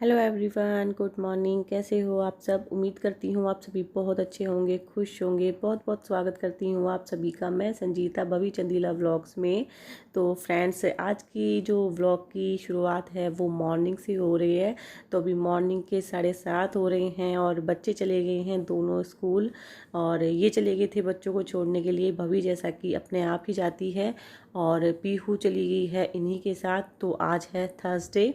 Hello everyone, good morning. कैसे हो आप सब? उम्मीद करती हूँ आप सभी बहुत अच्छे होंगे, खुश होंगे। बहुत बहुत स्वागत करती हूँ आप सभी का मैं संजीता भवी चंदीला व्लॉग्स में। तो फ्रेंड्स, आज की जो व्लॉग की शुरुआत है वो मॉर्निंग से हो रही है। तो अभी मॉर्निंग के 7:30 हो रहे हैं और बच्चे चले गए हैं दोनों स्कूल। और ये चले गए थे बच्चों को छोड़ने के लिए। भवी जैसा कि अपने आप ही जाती है और पीहू चली गई है इन्हीं के साथ। तो आज है थर्सडे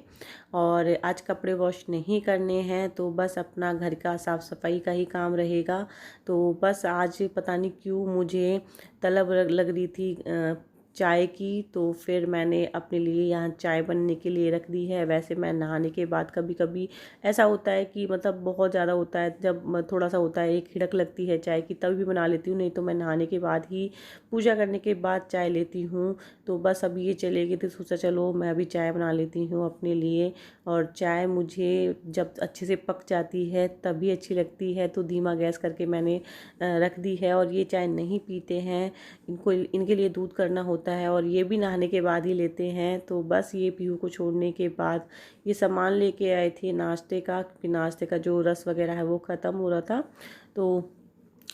और आज कपड़े वॉश नहीं करने हैं, तो बस अपना घर का साफ़ सफाई का ही काम रहेगा। तो बस आज पता नहीं क्यों मुझे तलब लग रही थी चाय की। तो फिर मैंने अपने लिए यहाँ चाय बनने के लिए रख दी है। वैसे मैं नहाने के बाद कभी कभी ऐसा होता है कि मतलब बहुत ज़्यादा होता है, जब थोड़ा सा होता है, एक हिड़क लगती है चाय की, तभी भी बना लेती हूँ। नहीं तो मैं नहाने के बाद ही, पूजा करने के बाद चाय लेती हूँ। तो बस अभी ये चले गए थे, सोचा चलो मैं अभी चाय बना लेती हूँ अपने लिए। और चाय मुझे जब अच्छे से पक जाती है तभी अच्छी लगती है। तो धीमा गैस करके मैंने रख दी है। और ये चाय नहीं पीते हैं, इनको इनके लिए दूध करना होता है और ये भी नहाने के बाद ही लेते हैं। तो बस ये पीहू को छोड़ने के बाद ये सामान लेके आए थे नाश्ते का, क्योंकि नाश्ते का जो रस वगैरह है वो ख़त्म हो रहा था। तो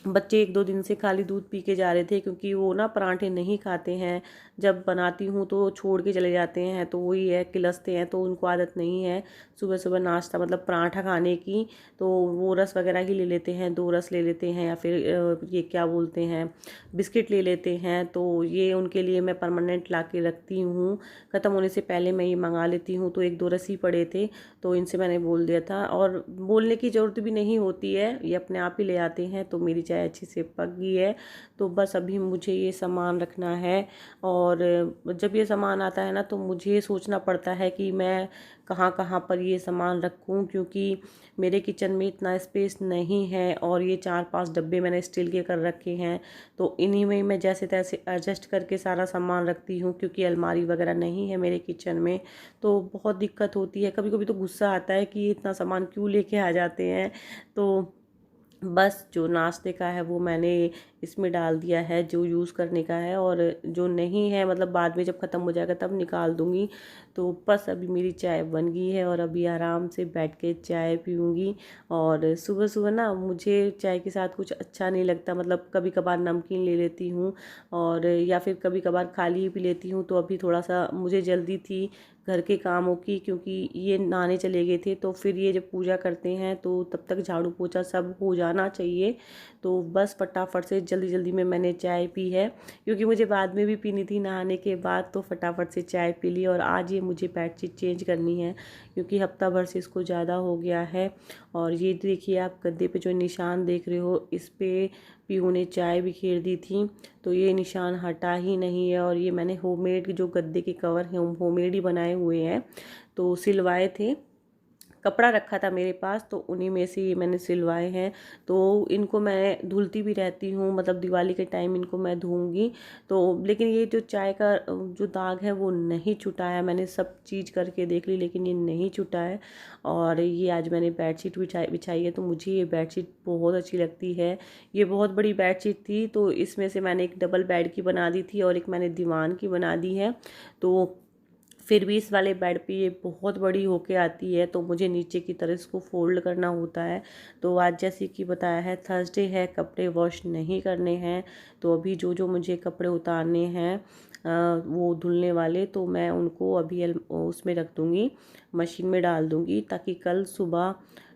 बच्चे 1-2 दिन से खाली दूध पी के जा रहे थे, क्योंकि वो ना पराठे नहीं खाते हैं। जब बनाती हूँ तो छोड़ के चले जाते हैं, तो वही है, किलसते हैं। तो उनको आदत नहीं है सुबह सुबह नाश्ता मतलब पराठा खाने की। तो वो रस वगैरह ही ले लेते हैं, 2 रस ले लेते हैं, या फिर ये क्या बोलते हैं, बिस्किट ले लेते हैं। तो ये उनके लिए मैं परमानेंट ला के रखती हूँ। ख़त्म होने से पहले मैं ये मंगा लेती हूँ। तो 1-2 रस ही पड़े थे, तो इनसे मैंने बोल दिया था, और बोलने की ज़रूरत भी नहीं होती है, ये अपने आप ही ले आते हैं। तो मेरी चाय अच्छी से पक गई है। तो बस अभी मुझे ये सामान रखना है। और जब ये सामान आता है ना, तो मुझे सोचना पड़ता है कि मैं कहाँ कहाँ पर ये सामान रखूँ, क्योंकि मेरे किचन में इतना स्पेस नहीं है। और ये 4-5 डब्बे मैंने स्टील के कर रखे हैं, तो इन्हीं में मैं जैसे तैसे एडजस्ट करके सारा सामान रखती हूँ, क्योंकि अलमारी वगैरह नहीं है मेरे किचन में। तो बहुत दिक्कत होती है, कभी कभी तो गुस्सा आता है कि ये इतना सामान क्यों लेके आ जाते हैं। तो बस जो नाश्ते का है वो मैंने इसमें डाल दिया है, जो यूज़ करने का है। और जो नहीं है मतलब बाद में जब ख़त्म हो जाएगा तब निकाल दूँगी। तो बस अभी मेरी चाय बन गई है और अभी आराम से बैठ के चाय पीऊँगी। और सुबह सुबह ना मुझे चाय के साथ कुछ अच्छा नहीं लगता, मतलब कभी कभार नमकीन ले लेती हूँ, और या फिर कभी कभार खाली ही पी लेती हूँ। तो अभी थोड़ा सा मुझे जल्दी थी घर के कामों की, क्योंकि ये नहाने चले गए थे। तो फिर ये जब पूजा करते हैं तो तब तक झाड़ू पोछा सब हो जाना चाहिए। तो बस फटाफट से जल्दी जल्दी में मैंने चाय पी है, क्योंकि मुझे बाद में भी पीनी थी नहाने के बाद। तो फटाफट से चाय पी ली। और आज ये मुझे बेडशीट चेंज करनी है, क्योंकि हफ्ता भर से इसको ज़्यादा हो गया है। और ये देखिए, आप गद्दे पे जो निशान देख रहे हो, इस पे पीहू ने चाय बिखेर दी थी। तो ये निशान हटा ही नहीं है। और ये मैंने होममेड जो गद्दे के कवर हैं होममेड ही बनाए हुए हैं, तो सिलवाए थे। कपड़ा रखा था मेरे पास, तो उन्हीं में से ये मैंने सिलवाए हैं। तो इनको मैं धुलती भी रहती हूँ, मतलब दिवाली के टाइम इनको मैं धोऊंगी। तो लेकिन ये जो चाय का जो दाग है वो नहीं छूटा है। मैंने सब चीज़ करके देख ली, लेकिन ये नहीं छूटा है। और ये आज मैंने बेडशीट बिछाई है, तो मुझे ये बेडशीट बहुत अच्छी लगती है। ये बहुत बड़ी बेडशीट थी, तो इसमें से मैंने एक डबल बेड की बना दी थी और एक मैंने दीवान की बना दी है। तो फिर भी इस वाले बेड पे ये बहुत बड़ी होके आती है, तो मुझे नीचे की तरह इसको फोल्ड करना होता है। तो आज जैसे कि बताया है, थर्सडे है, कपड़े वॉश नहीं करने हैं। तो अभी जो जो मुझे कपड़े उतारने हैं वो धुलने वाले, तो मैं उनको अभी उसमें रख दूँगी, मशीन में डाल दूँगी, ताकि कल सुबह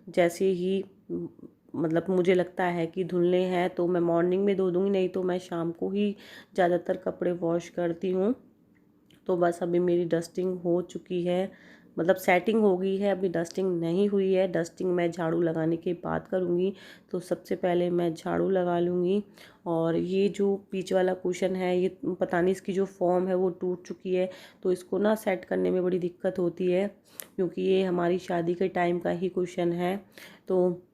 जैसे ही मतलब मुझे लगता है कि धुलने हैं तो मैं मॉर्निंग में धो दूँगी, नहीं तो मैं शाम को ही ज़्यादातर कपड़े वॉश करती हूँ। तो बस अभी मेरी डस्टिंग हो चुकी है, मतलब सेटिंग हो गई है, अभी डस्टिंग नहीं हुई है। डस्टिंग मैं झाड़ू लगाने के बाद करूँगी। तो सबसे पहले मैं झाड़ू लगा लूँगी। और ये जो बीच वाला कुशन है, ये पता नहीं इसकी जो फॉर्म है वो टूट चुकी है, तो इसको ना सेट करने में बड़ी दिक्कत होती है, क्योंकि ये हमारी शादी के टाइम का ही कुशन है। तो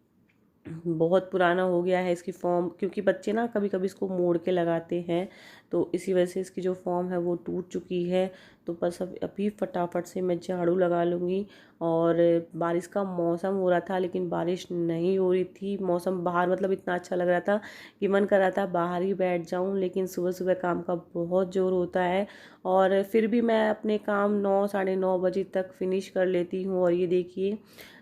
बहुत पुराना हो गया है इसकी फॉर्म, क्योंकि बच्चे ना कभी कभी इसको मोड़ के लगाते हैं, तो इसी वजह से इसकी जो फॉर्म है वो टूट चुकी है। तो बस अभी फटाफट से मैं झाड़ू लगा लूँगी। और बारिश का मौसम हो रहा था, लेकिन बारिश नहीं हो रही थी। मौसम बाहर मतलब इतना अच्छा लग रहा था कि मन कर रहा था बाहर ही बैठ जाऊँ, लेकिन सुबह सुबह काम का बहुत ज़ोर होता है। और फिर भी मैं अपने काम 9 साढ़े 9 बजे तक फिनिश कर लेती हूँ। और ये देखिए,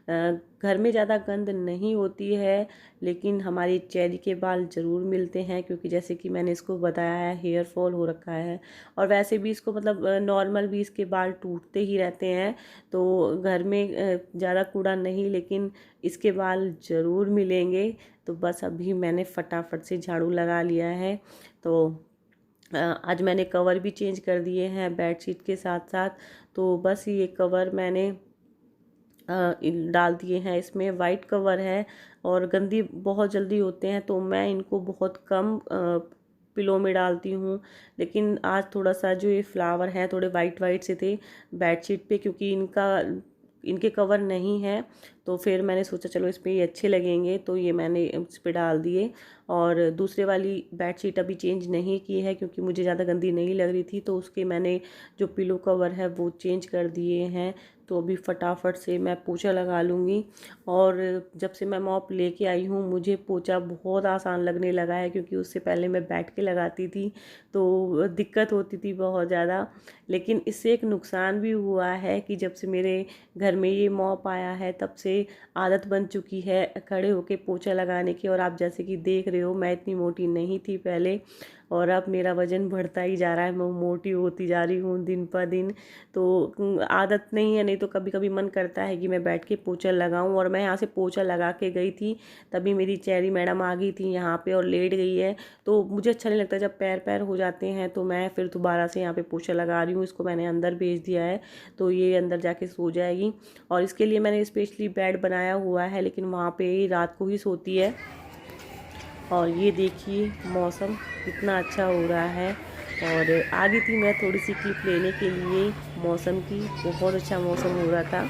घर में ज़्यादा गंद नहीं होती है, लेकिन हमारी चेरी के बाल ज़रूर मिलते हैं, क्योंकि जैसे कि मैंने इसको बताया है हेयर फॉल हो रखा है। और वैसे भी इसको मतलब नॉर्मल भी इसके बाल टूटते ही रहते हैं। तो घर में ज़्यादा कूड़ा नहीं, लेकिन इसके बाल ज़रूर मिलेंगे। तो बस अभी मैंने फटाफट से झाड़ू लगा लिया है। तो आज मैंने कवर भी चेंज कर दिए हैं बेडशीट के साथ साथ। तो बस ये कवर मैंने डाल दिए हैं। इसमें वाइट कवर है और गंदी बहुत जल्दी होते हैं, तो मैं इनको बहुत कम पिलो में डालती हूँ। लेकिन आज थोड़ा सा जो ये फ्लावर हैं थोड़े वाइट वाइट से थे बेडशीट पे, क्योंकि इनके कवर नहीं है, तो फिर मैंने सोचा चलो इस पे ये अच्छे लगेंगे, तो ये मैंने इस पे डाल दिए। और दूसरे वाली बेडशीट अभी चेंज नहीं की है, क्योंकि मुझे ज़्यादा गंदी नहीं लग रही थी, तो उसके मैंने जो पिलो कवर है वो चेंज कर दिए हैं। तो अभी फटाफट से मैं पोछा लगा लूँगी। और जब से मैं मॉप लेके आई हूँ मुझे पोछा बहुत आसान लगने लगा है, क्योंकि उससे पहले मैं बैठ के लगाती थी तो दिक्कत होती थी बहुत ज़्यादा। लेकिन इससे एक नुकसान भी हुआ है कि जब से मेरे घर में ये मॉप आया है तब से आदत बन चुकी है खड़े होके पोछा लगाने की। और आप जैसे कि देख रहे हो मैं इतनी मोटी नहीं थी पहले, और अब मेरा वज़न बढ़ता ही जा रहा है, मैं मोटी होती जा रही हूँ दिन पर दिन। तो आदत नहीं है, नहीं तो कभी कभी मन करता है कि मैं बैठ के पोछा लगाऊं। और मैं यहाँ से पोछा लगा के गई थी, तभी मेरी चेरी मैडम आ गई थी यहाँ पे और लेट गई है। तो मुझे अच्छा नहीं लगता जब पैर पैर हो जाते हैं, तो मैं फिर दोबारा से यहाँ पे पोछा लगा रही हूँ। इसको मैंने अंदर भेज दिया है, तो ये अंदर जाके सो जाएगी। और इसके लिए मैंने स्पेशली बेड बनाया हुआ है, लेकिन वहाँ पे ही रात को ही सोती है। और ये देखिए मौसम कितना अच्छा हो रहा है। और आ गई थी मैं थोड़ी सी क्लिप लेने के लिए मौसम की, बहुत अच्छा मौसम हो रहा था।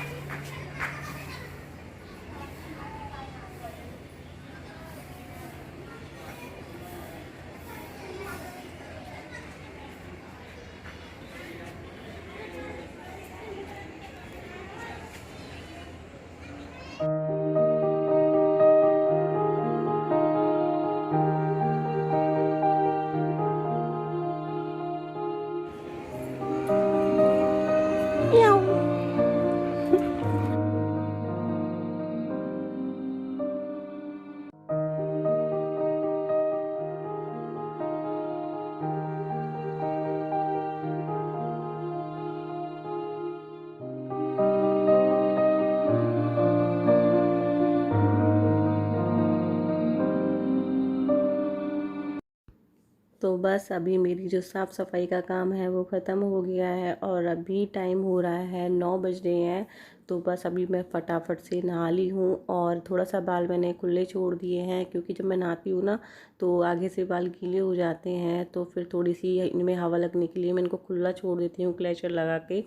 तो बस अभी मेरी जो साफ़ सफाई का काम है वो ख़त्म हो गया है, और अभी टाइम हो रहा है 9 बज रहे हैं। तो बस अभी मैं फटाफट से नहा ली हूँ, और थोड़ा सा बाल मैंने खुले छोड़ दिए हैं, क्योंकि जब मैं नहाती हूँ ना तो आगे से बाल गीले हो जाते हैं, तो फिर थोड़ी सी इनमें हवा लगने के लिए मैं इनको खुला छोड़ देती हूँ क्लेचर लगा के।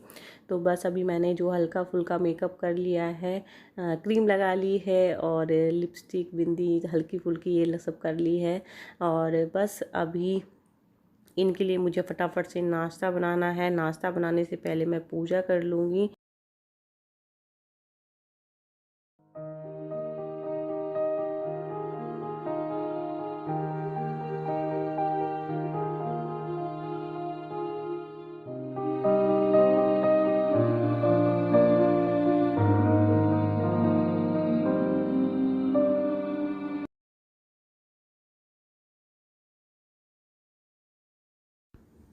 तो बस अभी मैंने जो हल्का फुल्का मेकअप कर लिया है, क्रीम लगा ली है और लिपस्टिक बिंदी हल्की फुल्की ये सब कर ली है। और बस अभी इनके लिए मुझे फटाफट से नाश्ता बनाना है। नाश्ता बनाने से पहले मैं पूजा कर लूँगी।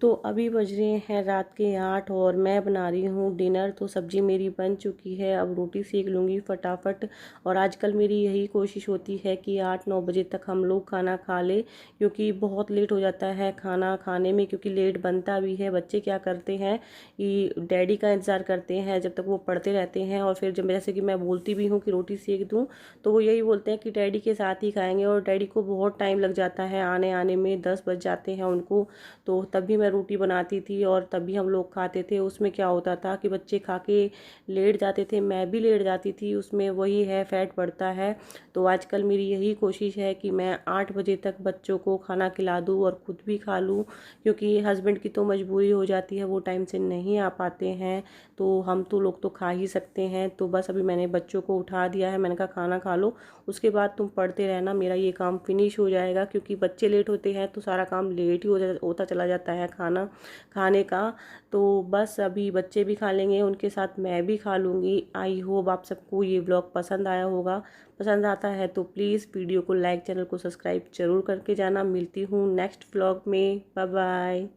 तो अभी बज रहे हैं रात के 8 और मैं बना रही हूँ डिनर। तो सब्ज़ी मेरी बन चुकी है, अब रोटी सेक लूँगी फटाफट। और आजकल मेरी यही कोशिश होती है कि 8-9 बजे तक हम लोग खाना खा लें, क्योंकि बहुत लेट हो जाता है खाना खाने में, क्योंकि लेट बनता भी है। बच्चे क्या करते हैं कि डैडी का इंतज़ार करते हैं जब तक वो पढ़ते रहते हैं, और फिर जब जैसे कि मैं बोलती भी हूँ कि रोटी सेक दूँ, तो वो यही बोलते हैं कि डैडी के साथ ही खाएँगे। और डैडी को बहुत टाइम लग जाता है आने आने में, 10 बज जाते हैं उनको। तो तभी मैं रोटी बनाती थी और तभी हम लोग खाते थे। उसमें क्या होता था कि बच्चे खा के लेट जाते थे, मैं भी लेट जाती थी, उसमें वही है फैट बढ़ता है। तो आजकल मेरी यही कोशिश है कि मैं 8 बजे तक बच्चों को खाना खिला दूँ और खुद भी खा लूँ, क्योंकि हस्बैंड की तो मजबूरी हो जाती है, वो टाइम से नहीं आ पाते हैं, तो हम तो लोग तो खा ही सकते हैं। तो बस अभी मैंने बच्चों को उठा दिया है, मैंने कहा खाना खा लो, उसके बाद तुम पढ़ते रहना, मेरा ये काम फिनिश हो जाएगा। क्योंकि बच्चे लेट होते हैं तो सारा काम लेट ही होता चला जाता है। खाना खाने का। तो बस अभी बच्चे भी खा लेंगे, उनके साथ मैं भी खा लूँगी। आई होप आप सबको ये व्लॉग पसंद आया होगा। पसंद आता है तो प्लीज़ वीडियो को लाइक, चैनल को सब्सक्राइब जरूर करके जाना। मिलती हूँ नेक्स्ट व्लॉग में। Bye bye.